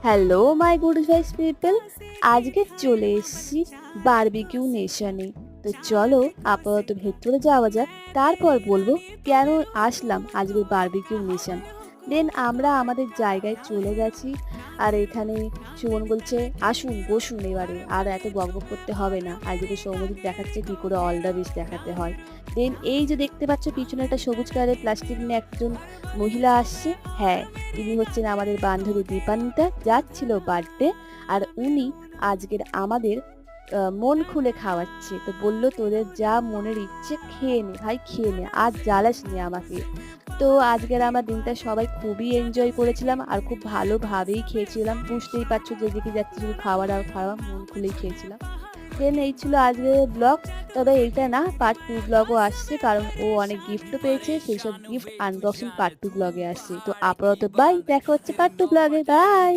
Hello my good vice people, আজকে চলে এসেছি বারবিকিউ নেশনে। তো চলো আপাতত ভেতরে যাওয়া যাক, তারপর বলবো কেন আসলাম আজকে বারবিকিউ নেশন। দেন আমরা আমাদের জায়গায় চলে গেছি। আর এখানে সুমন বলছে আসুন বসুন, এবারে আর এত বকবক করতে হবে না, আজকে সৌম্যদীপ দেখাচ্ছে কি করে অল দ্য বেস্ট দেখাতে হয়। দেন এই যে দেখতে পাচ্ছ পিছনে একটা সবুজ কালারের প্লাস্টিক নিয়ে একজন মহিলা আসছে। হ্যাঁ, তিনি হচ্ছেন আমাদের বান্ধবী দীপান্বিতা, যাচ্ছিল বার্থডে। আর উনি আজকের আমাদের মন খুলে খাওয়াচ্ছে। তো বললো তোদের যা মনের ইচ্ছে খেয়ে নে ভাই, খেয়ে নে, আর জ্বালাস নে আমাকে। তো আজকের আমার দিনটা সবাই খুবই এনজয় করেছিলাম আর খুব ভালোভাবেই খেয়েছিলাম। বুঝতেই পারছো যেদিকে যাচ্ছি শুধু খাওয়ার আর খাওয়া, মন খুলেই খেয়েছিলাম। দেন এই ছিল আজকের ব্লগ। তবে এইটা না, পার্ট 2 ব্লগও আসছে, কারণ ও অনেক গিফটও পেয়েছে, সেই সব গিফট আনবক্সিং পার্ট 2 ব্লগে আসছে। তো আপাতত বাই, দেখা হচ্ছে পার্ট 2 ব্লগে, বাই।